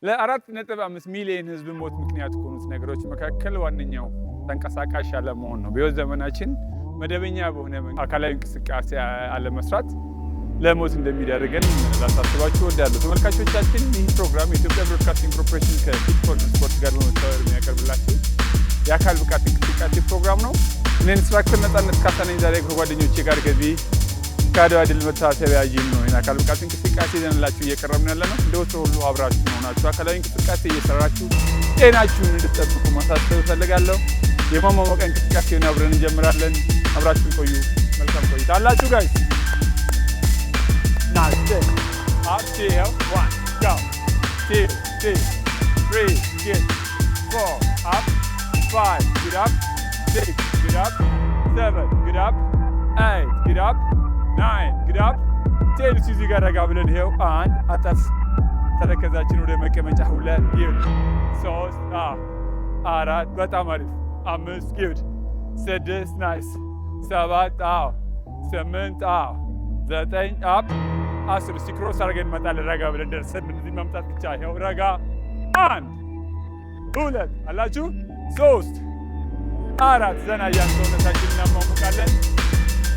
ለ4.5 ሚሊዮን ህዝብ ሞት ምክንያት ከሆኑት ነገሮች መካከል ዋነኛው ተንቀሳቃሽ አለመሆን ነው። በህይወት ዘመናችን መደበኛ በሆነ አካላዊ እንቅስቃሴ አለመስራት ለሞት እንደሚዳርገን ላሳስባችሁ እወዳለሁ። ተመልካቾቻችን ይህ ፕሮግራም የኢትዮጵያ ብሮድካስቲንግ ኮርፖሬሽን ከፊት ፎር ስፖርት ጋር በመተባበር የሚያቀርብላችሁ የአካል ብቃት እንቅስቃሴ ፕሮግራም ነው። እኔ ኢንስትራክተር ነጻነት ካሳ ነኝ። ዛሬ ከጓደኞቼ ጋር ከዚህ ከአድዋ ድል መታሰቢያ ጂም ነው የአካል ብቃት እንቅስቃሴ ይዘንላችሁ እየቀረብን ያለ ነው። እንደ ወትሮ ሁሉ አብራችሁ ሆናችሁ አካላዊ እንቅስቃሴ እየሰራችሁ ጤናችሁን እንድትጠብቁ ማሳሰብ እፈልጋለሁ። የማሟሟቂያ እንቅስቃሴውን አብረን እንጀምራለን። አብራችሁ ቆዩ። መልካም ቆይታ አላችሁ ጋይስ። Nice. Up, chill. 1, go. 2, 3, get. 4, up. 5, get up. 6, get up. 7, get up. 8, get up. 9, get up. 10 እዚህ ጋር ረጋ ብለን ይኸው 1 አጠፍ ተረከዛችን ወደ መቀመጫ 2 ጊቭ 3 4 በጣም አሪፍ 5 ጊቭ 6 ናይስ 7 8 9 አፕ 10 እስቲ ክሮስ አድርገን እንመጣለን። ረጋ ብለን ደርሰን እዚህ መምጣት ብቻ ይኸው ረጋ 1 2 አላችሁ 3 4 ዘና እያልን ሰውነታችንን እናሟሙቃለን።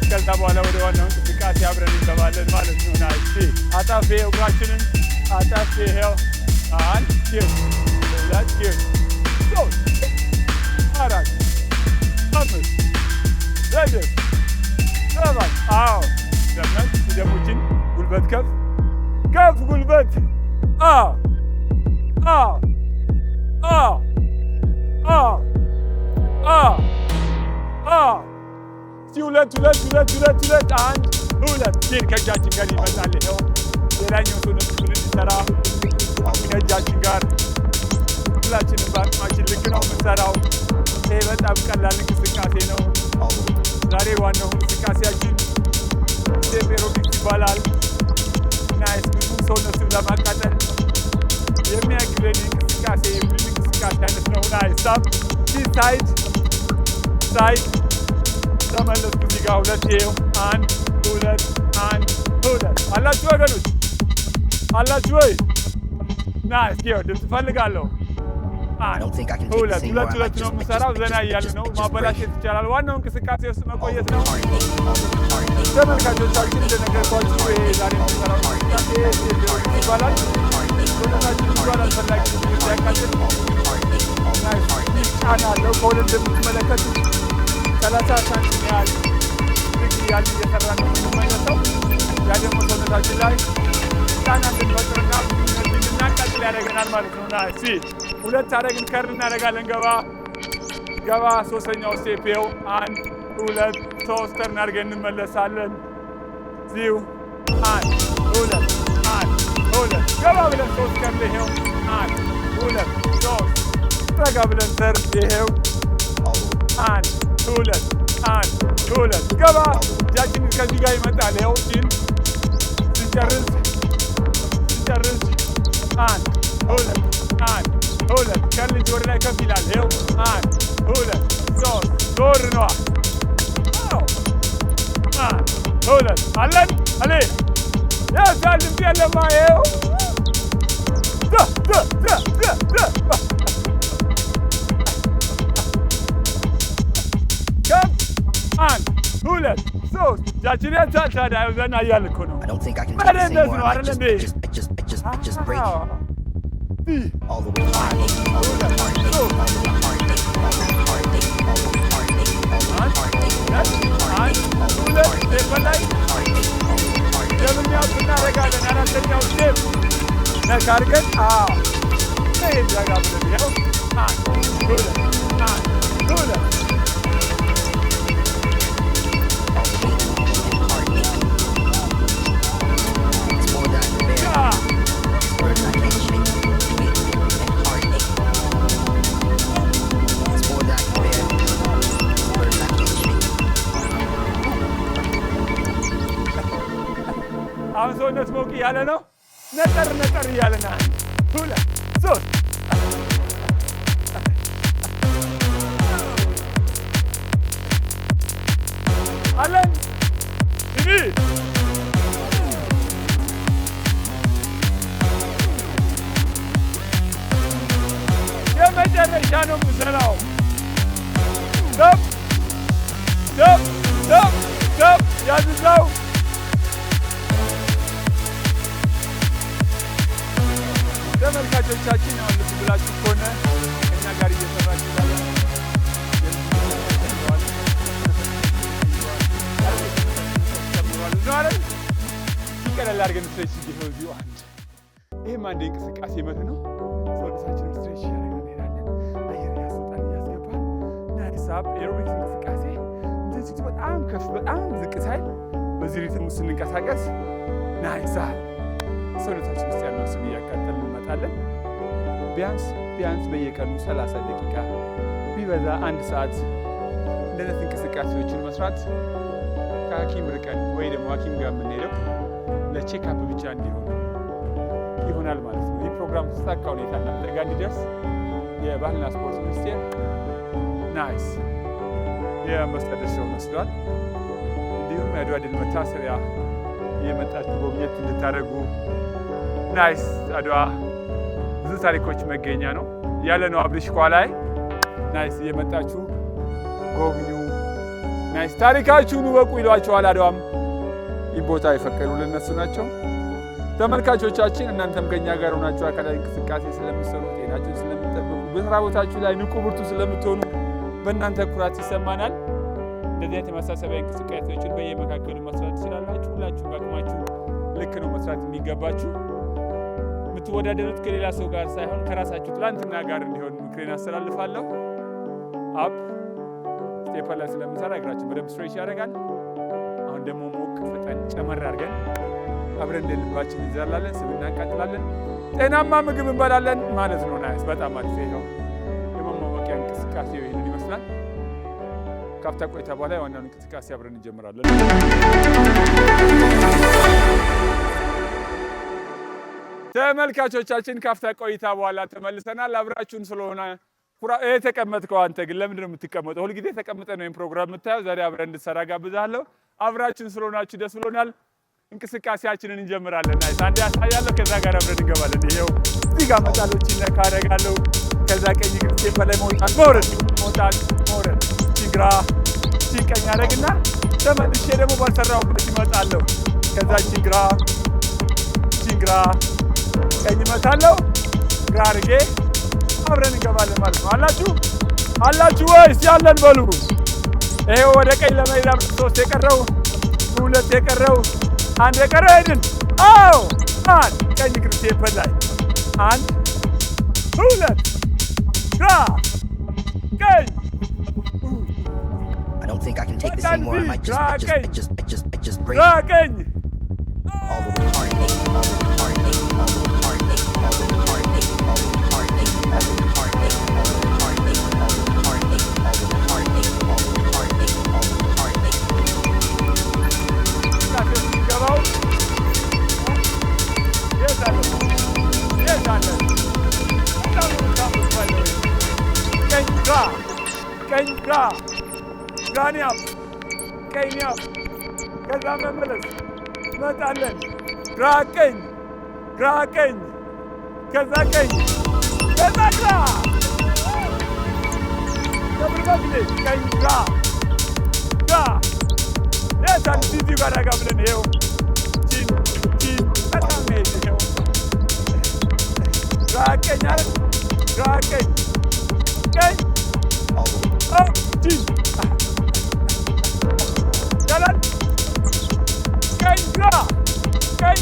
ከዛ በኋላ ወደ ዋናው እንቅስቃሴ አብረን እንገባለን ማለት ነው። ናይስ አጣፍ እግራችንን አጣፍ ይኸው 1 ጊቭ 2 ጊቭ 3 4 5 6 7 ደመን ደሞችን ጉልበት ከፍ ጉልበት ሁለት 1 2 ጌር ከእጃችን ጋር ይመጣል። ይኸው ሌላኛው ሰው ነፍሱን እንዲሰራ ከእጃችን ጋር ሁላችንም በአቅማችን ልክ ነው የምንሰራው። ይሄ በጣም ቀላል እንቅስቃሴ ነው። ዛሬ ዋናው እንቅስቃሴያችን ስቴፕ ኤሮቢክስ ይባላል። ናይስ ብዙ ሰውነቱን ለማቃጠል የሚያግዘን እንቅስቃሴ አይነት ነው። ናይስ ሳይድ ተመለስኩ። እዚህ ጋር 2 ይኸው 1 2 አላችሁ ወገኖች አላችሁ ወይ? ናይስ ጌው ድምፅ እፈልጋለሁ። 2 ነው የምሰራው። ዘና እያሉ ነው። ማበላሸት ይቻላል። ዋናው እንቅስቃሴ ውስጥ መቆየት ነው። ተመልካቾቻችን እንደነገርኳችሁ ይሄ ዛሬ የምንሰራው እንቅስቃሴ ይባላል። ሰውነታችን ይባል አስፈላጊ ያቃጥል ጫና አለው። ከሁለት እንደምትመለከቱት 30 ሳንቲም ያህል ያህል እየሰራ ነው የምንመለሰው። ያ ደግሞ ሰውነታችን ላይ ጫና እንድንፈጥርና እንድናቃጥል ያደርገናል ማለት ነው። ና እሺ 2 አደረግን ከርን እናደርጋለን። ገባ 3ኛው ስቴፕ ይኸው 1 2 3 ተርን አድርገን እንመለሳለን። እዚሁ 1 2 ገባ ብለን 3 ከርን ይኸው 1 2 3 ረጋ ብለን ተርን ይኸው 1 2 ገባ። እጃችን ከዚህ ጋር ይመጣል። ይኸው ስንጨርስ 1 2 ከልጅ ወደ ላይ ከፍ ይላል። ይኸው 1 2 3 ዞር ነዋ 1 2 አለን አለ ያሳል ቢያለማ ይኸው ከፍ 1 2 3 እጃችን ያንሳል። ታዲያ ዘና እያልን እኮ ነው። መደነስ ነው አይደል እንዴ? all the way አሁን ሰውነት ሞቅ እያለ ነው። ነጠር እያለና 2 3 አለን ተመልካቾቻችን አሁን ልብ ብላችሁ ከሆነ ከእኛ ጋር እየሰራችሁ ያለ ቀለል አድርገን ስትሬች እየሆዚው አንድ ይህም አንድ እንቅስቃሴ መት ነው። ሰውነታችንን ስትሬች እያደረግን እንሄዳለን። አየር እያስወጣን እያስገባን ናይሳብ ኤሮቢክስ እንቅስቃሴ እንደዚህ በጣም ከፍ በጣም ዝቅ ሳይል በዚህ ሪትም ውስጥ ስንንቀሳቀስ ናይሳብ ሰውነታችን ውስጥ ያለው ስብ እያቃጠልን እንመጣለን። ቢያንስ በየቀኑ 30 ደቂቃ ቢበዛ 1 ሰዓት እንደዚህ እንቅስቃሴዎችን መስራት ከሐኪም ርቀን ወይ ደግሞ ሐኪም ጋር የምንሄደው ለቼክአፕ ብቻ እንዲሆን ይሆናል ማለት ነው። ይህ ፕሮግራም ተሳካ ሁኔታ እናንተ ጋር እንዲደርስ የባህልና ስፖርት ሚኒስቴር ናይስ የአንበሳ ድርሻውን ወስዷል። እንዲሁም የአድዋ ድል መታሰቢያ የመጣችሁ ጎብኘት እንድታደርጉ ናይስ አድዋ ብዙ ታሪኮች መገኛ ነው ያለ ነው። አብሪሽ ኳላይ ናይስ እየመጣችሁ ጎብኙ። ናይስ ታሪካችሁን ወቁ ይሏቸዋል። አድዋም ይህ ቦታ የፈቀዱልን እነሱ ናቸው። ተመልካቾቻችን እናንተም ከኛ ጋር ሆናችሁ አካላዊ እንቅስቃሴ ስለምትሰሩ፣ ጤናችሁን ስለምትጠብቁ፣ በስራ ቦታችሁ ላይ ንቁ ብርቱ ስለምትሆኑ በእናንተ ኩራት ይሰማናል። እንደዚህ አይነት ማሳሰቢያ እንቅስቃሴዎችን በየመካከሉ መስራት ትችላላችሁ። ሁላችሁም በአቅማችሁ ልክ ነው መስራት የሚገባችሁ። የምትወዳደሩት ከሌላ ሰው ጋር ሳይሆን ከራሳችሁ ትላንትና ጋር እንዲሆን ምክሬን አስተላልፋለሁ። አፕ ስቴፕ ላይ ስለምንሰራ እግራችን በደንብ ስትሬች ያደርጋል። አሁን ደግሞ ሞቅ ፈጠን ጨመር አድርገን አብረን እንደ ልባችን እንዘላለን፣ ስብ እናቃጥላለን፣ ጤናማ ምግብ እንበላለን ማለት ነው። ናይስ በጣም አሪፍ ነው። የመሟሟቂያ እንቅስቃሴ ይህንን ይመስላል። ካፍታ ቆይታ በኋላ የዋናውን እንቅስቃሴ አብረን እንጀምራለን። ተመልካቾቻችን ካፍታ ቆይታ በኋላ ተመልሰናል። አብራችሁን ስለሆነ የተቀመጥከው አንተ ግን ለምንድን ነው የምትቀመጠው? ሁልጊዜ ተቀምጠ ነው ፕሮግራም የምታየው። ዛሬ አብረን እንድትሰራ ጋብዛለሁ። አብራችሁን ስለሆናችሁ ደስ ብሎናል። እንቅስቃሴያችንን እንጀምራለን። ናይስ አንዴ ያሳያለሁ፣ ከዛ ጋር አብረን እንገባለን። ይሄው እዚህ ጋር መጣሎች ነካ አደርጋለሁ። ከዛ ቀኝ እግር ስቴፕ ላይ መውጣት መውረድ፣ መውጣት መውረድ፣ ቺግራ ቺቀኝ አደርግና ተመልሼ ደግሞ ባልሰራሁበት ይመጣለሁ። ከዛ ቺግራ ቺግራ ቀኝ መታለሁ፣ ግራ አድርጌ አብረን እንገባለን ማለት ነው። አላችሁ ወይስ ያለን በሉ። ይሄው ወደ ቀኝ ለመሄድ 3 የቀረው 2 የቀረው 1 የቀረው ሄድን። አዎ 1 ቀኝ እግር ስቴፕ ላይ 1 2 ግራ ቀኝ I don't think I can take this anymore. I might just break. ግራ ቀኝ All the way hard, all the hard, all the hard, all the hard, all the hard, all the hard, all the hard, all the hard, all the hard, all the hard, all the hard. ገባው የዛለ ቀኝ ግራ ግራኒያም ቀኝያም ከዛ መመለስ መጣለን። ግራ ቀኝ ከዛ ቀኝ ከዛ ግራ ከብርበግሌ ቀኝ ግራ የዛን ፊት ይባረጋ ብለን ይሄው ቺን በጣም ሄድ ይሄው ግራ ቀኝ አይደል ግራ ቀኝ ቺን ያላል ቀኝ ግራ ቀኝ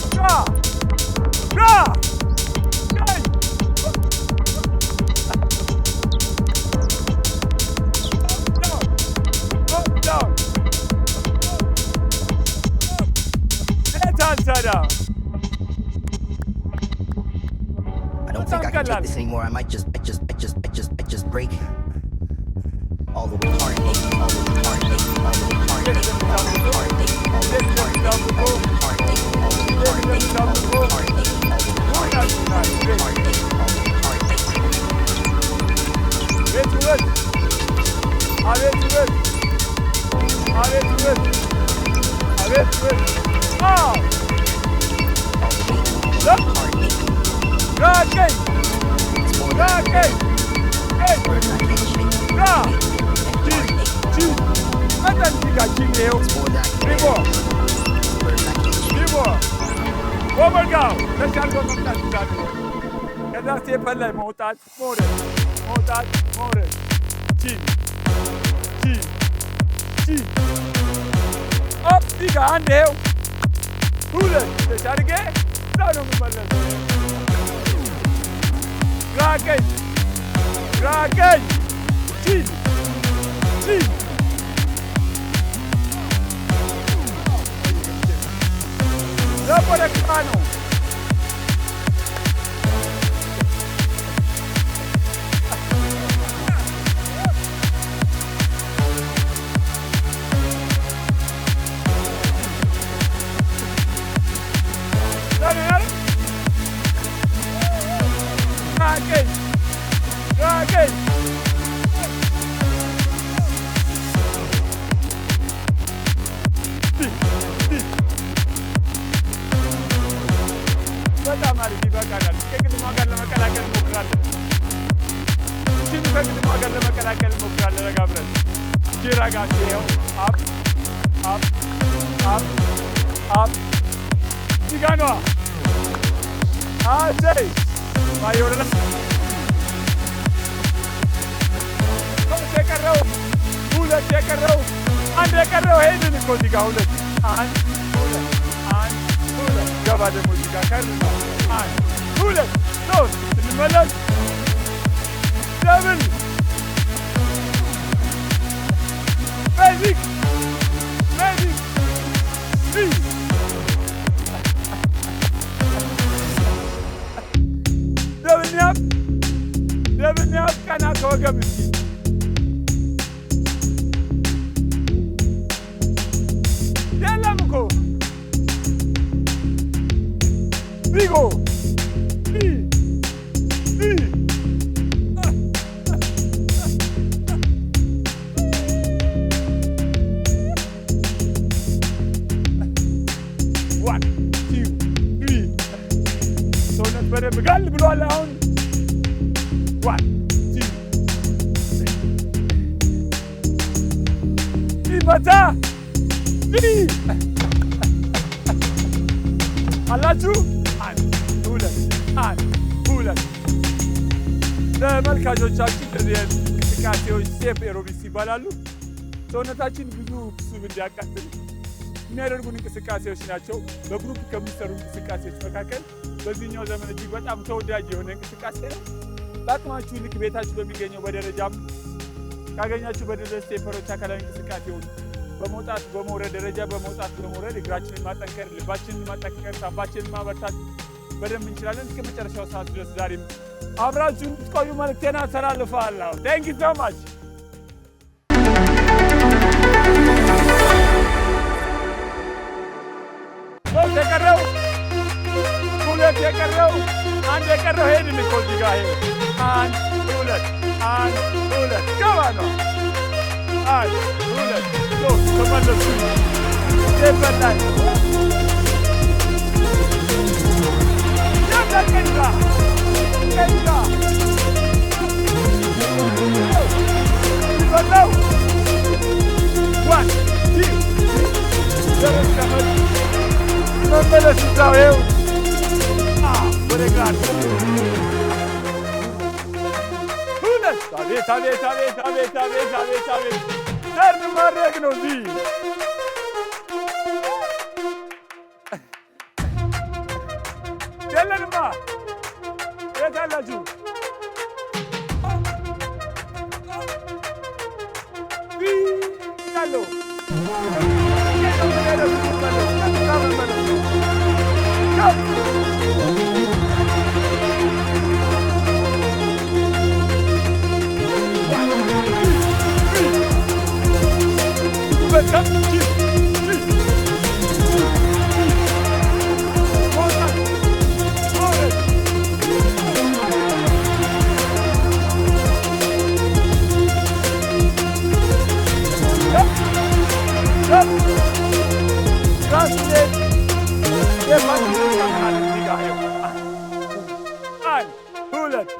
down. I don't think I can take this anymore. I might just break. All the way hard, all the hard, all the hard, all the hard, all the hard, all the hard, all the hard, all the hard, all the ከዛ ስቴፐር ላይ መውጣት መውረድ መውጣት መውረድ ቺን ቺን ቺን ኦፕ ዲጋ አንድ ይኸው ሁለት ተሻርጌ እዛ ነው የምመለሰው። ግራ ቀኝ ግራ ቀኝ ቺን ቺን ለፖለቲካ ነው። በጣም አሪፍ ይበቃናል። ከግጥሟ ጋር ለመቀላቀል እንሞክራለን። እቺን ከግጥሟ ጋር ለመቀላቀል እንሞክራለን። ረጋ ብለን እቺ ረጋ ይኸው አፕ አፕ አፕ አፕ እዚህ ጋር ነዋ። አሰይ ማየውላ ሶስት የቀረው ሁለት የቀረው አንድ የቀረው ሄድን እኮ እዚህ ጋር ሁለት አንድ ሁለት አንድ ሁለት ገባ ደግሞ እዚህ ጋር ከርማ አንድ ሁለት ሶስት እንመለስ ደብል ቤዚክ ቤዚክ ደብል ኒያብ ቀና ከወገብ እስኪ የለም እኮ ቢጎ ዋን ቱ ትሪ ሰውነት በደንብ ጋል ብሏል። አሁን ዋን ቱ ይፈታ አላችሁ አንድ ሁለት ተመልካቾቻችን እንደዚህ እንቅስቃሴዎች ሴፍ ኤሮቢክስ ይባላሉ። ሰውነታችን ብዙ ስብ እንዲያቃጥል የሚያደርጉን እንቅስቃሴዎች ናቸው። በግሩፕ ከሚሰሩ እንቅስቃሴዎች መካከል በዚህኛው ዘመን እጅግ በጣም ተወዳጅ የሆነ እንቅስቃሴ ነው። በአቅማችሁ ልክ ቤታችሁ በሚገኘው በደረጃም ካገኛችሁ በደረጃ ስቴፐሮች አካላዊ እንቅስቃሴውን በመውጣት በመውረድ ደረጃ በመውጣት በመውረድ እግራችንን ማጠንከር፣ ልባችንን ማጠንከር፣ ሳምባችንን ማበርታት በደንብ እንችላለን። እስከ መጨረሻው ሰዓት ድረስ ዛሬም አብራችሁን እንድትቆዩ መልእክቴን አስተላልፋለሁ። ቴንክ ዩ ሶ ማች። ሶስት የቀረው ሁለት የቀረው አንድ የቀረው ሄድን እኮ እዚህ ጋር አንድ ሁለት ገባ ነው። አንድ ሁለት ሶስት ተመለሱ። ስቴፐር ላይ ቀኝጋ ይበላው ዋን መመለስ እዛው ይኸው ወደ ግራ ሁለት አቤት አቤት አቤት አቤት አቤት አቤት አቤት ተርን ማድረግ ነው እዚህ የለንማ የት አላችሁ? ያለው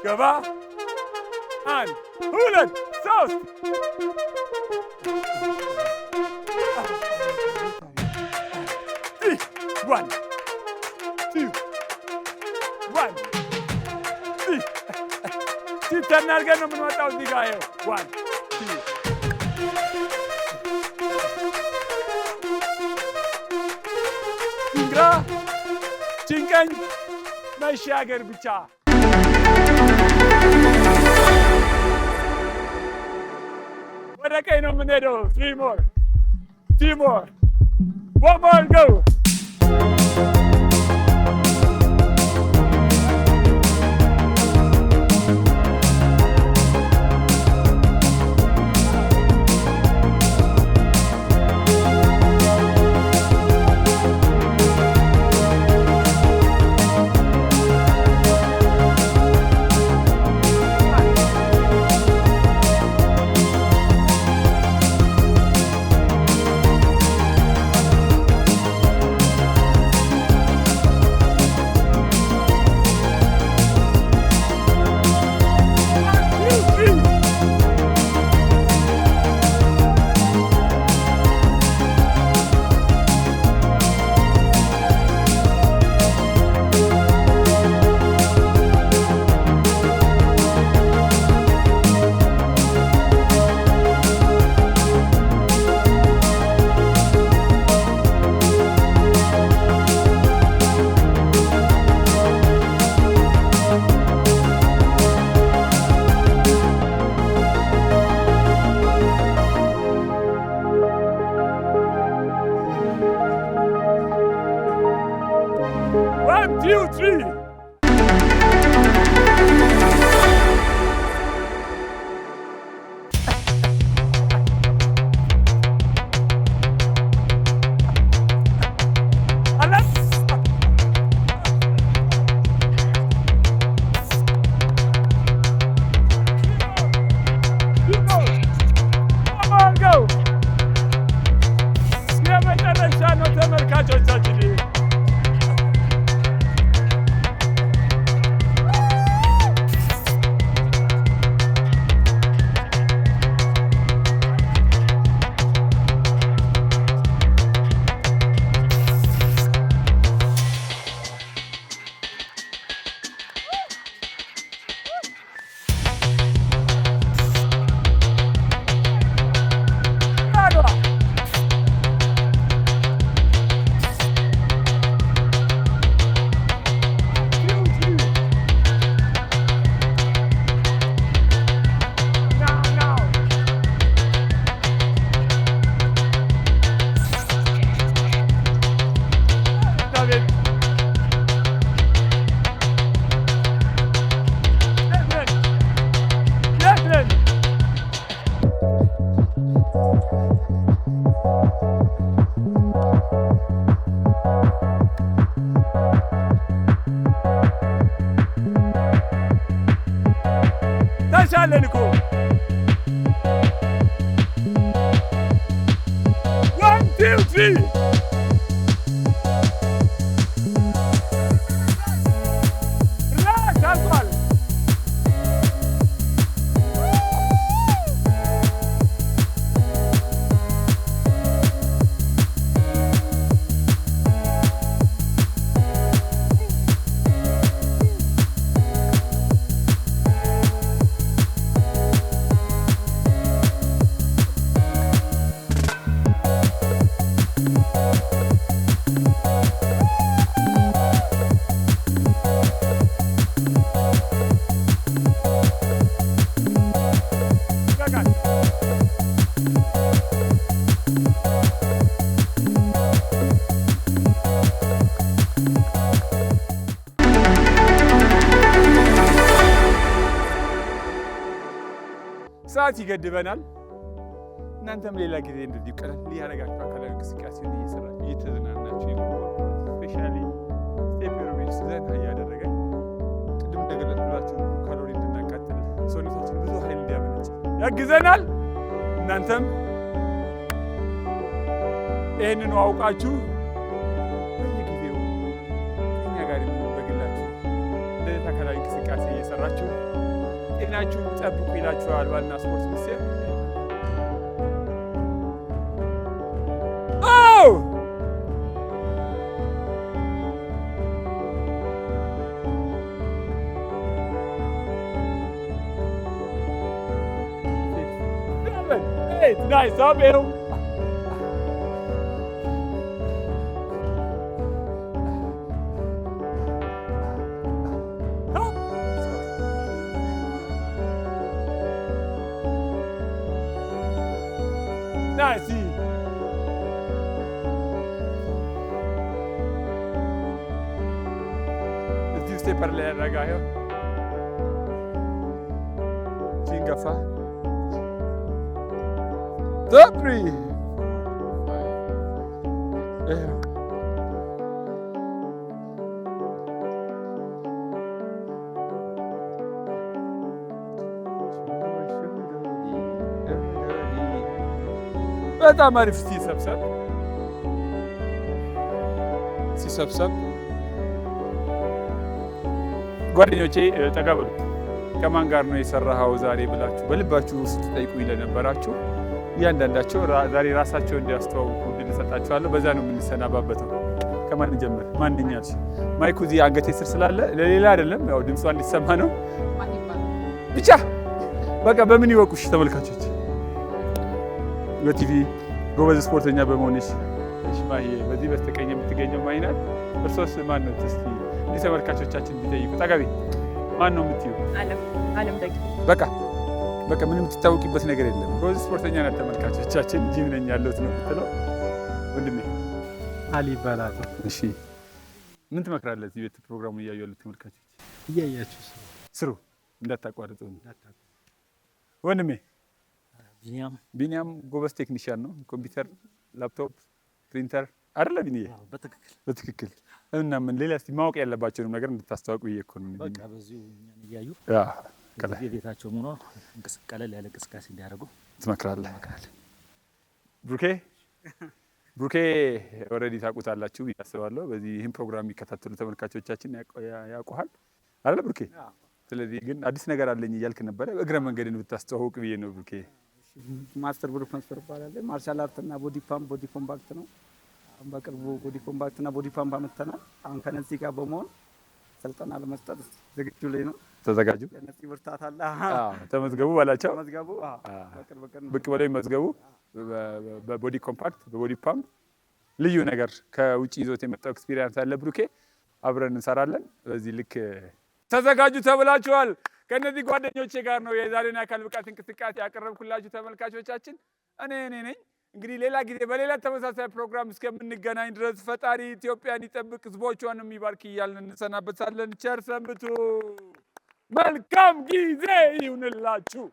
ገባ አንድ ሁለት ሶስት ዋን ቱ ዋን ቱ ተን አድርገን ነው የምንወጣው እዚህ ጋር ይኸው 1 2 ግራ ጭንቀኝ መሻገር ብቻ ወደ ቀኝ ነው የምንሄደው 3 more 2 more 1 more go ተሻለን እኮ 1 2 3 ሰዓት ይገድበናል። እናንተም ሌላ ጊዜ እንደዚህ ቀለል ያደረጋችሁ አካላዊ እንቅስቃሴውን እየሰራችሁ እየተዝናናችሁ ስፔሻሊ ስቴፕ ኤሮቢክስ ዘና እያደረገን ቅድም እንደገለጽኩላችሁ ካሎሪ እንድናቃጥል ሰውነታችን ብዙ ኃይል እንዲያመነጭ ያግዘናል። እናንተም ይህንኑ አውቃችሁ በየጊዜው ከእኛ ጋር በግላችሁ እንደዚህ አካላዊ እንቅስቃሴ እየሰራችሁ ጤናችሁን ጠብቁ ይላችኋል ባልና ስፖርት ሚኒስቴር። Great, nice, up, Bill. Nice. እዚሁ ስቴፐር ላይ ያረጋየው ሲንገፋ ተፕሪ በጣም አሪፍ ሲሰብሰብ ጓደኞቼ ተቀበሉ። ከማን ጋር ነው የሰራኸው ዛሬ ብላችሁ በልባችሁ ውስጥ ጠይቁኝ ለነበራችሁ እያንዳንዳቸው ዛሬ ራሳቸው እንዲያስተዋውቁ እድል እሰጣችኋለሁ። በዛ ነው የምንሰናባበተው። ከማን እንጀምር? ማንኛልሽ? ማይኩ እዚህ አንገቴ ስር ስላለ ለሌላ አይደለም፣ ያው ድምጿ እንዲሰማ ነው ብቻ። በቃ በምን ይወቁሽ ተመልካቾች? በቲቪ ጎበዝ ስፖርተኛ በመሆንሽ ማሂ በዚህ በስተቀኝ የምትገኘው ማሂ ናት። እርሶስ ማን ነው? እስቲ እንዲህ ተመልካቾቻችን ቢጠይቁ ጠጋቢ ማን ነው የምትዩ? አለም ደግ። በቃ ምንም የምትታወቂበት ነገር የለም። ጎበዝ ስፖርተኛ ናት። ተመልካቾቻችን ጂም ነኝ ያለሁት ነው የምትለው። ወንድሜ አሊ ይባላል። እሺ ምን ትመክራለህ? እዚህ ቤት ፕሮግራሙን እያዩ ያሉት ተመልካቾች እያያችሁ ስሩ፣ እንዳታቋርጡ። ወንድሜ ቢኒያም ጎበዝ ቴክኒሽያን ነው። ኮምፒውተር፣ ላፕቶፕ፣ ፕሪንተር አይደለ ቢኒዬ? በትክክል እና ምን ሌላ እስቲ ማወቅ ያለባቸውንም ነገር እንድታስተዋውቁ እኮ ነው። በቃ በዚሁ እኛን እያዩ ቤታቸው ሆኖ ቀለል ያለ እንቅስቃሴ እንዲያደርጉ ትመክራለህ? ብሩኬ ኦልሬዲ ታውቁታላችሁ ብዬ አስባለሁ። በዚህ ይህን ፕሮግራም የሚከታተሉ ተመልካቾቻችን ያውቁሃል አይደለ ብሩኬ? ስለዚህ ግን አዲስ ነገር አለኝ እያልክ ነበረ። እግረ መንገድን ብታስተዋውቅ ብዬ ነው ብሩኬ። ማስተር ብሩክ መስፈር ይባላል። ማርሻል አርት እና ቦዲ ኮምባክት ነው። አሁን በቅርቡ ቦዲ ኮምባክት እና ቦዲ ፓምፕ አመተናል። አሁን ከነዚህ ጋር በመሆን ስልጠና ለመስጠት ዝግጁ ላይ ነው። ተዘጋጁ። ከነዚህ ብርታት አለ። ተመዝገቡ ባላቸው ተመዝገቡ። ብቅ ብለው ይመዝገቡ። በቦዲ ኮምፓክት በቦዲ ፓምፕ ልዩ ነገር ከውጭ ይዞት የመጣው ኤክስፒሪየንስ አለ ብሩኬ። አብረን እንሰራለን። በዚህ ልክ ተዘጋጁ ተብላችኋል። ከነዚህ ጓደኞቼ ጋር ነው የዛሬን የአካል ብቃት እንቅስቃሴ ያቀረብኩላችሁ ተመልካቾቻችን። እኔ ነኝ። እንግዲህ ሌላ ጊዜ በሌላ ተመሳሳይ ፕሮግራም እስከምንገናኝ ድረስ ፈጣሪ ኢትዮጵያን ይጠብቅ፣ ህዝቦቿን የሚባርክ እያልን እንሰናበታለን። ቸር ሰንብቱ። መልካም ጊዜ ይሁንላችሁ።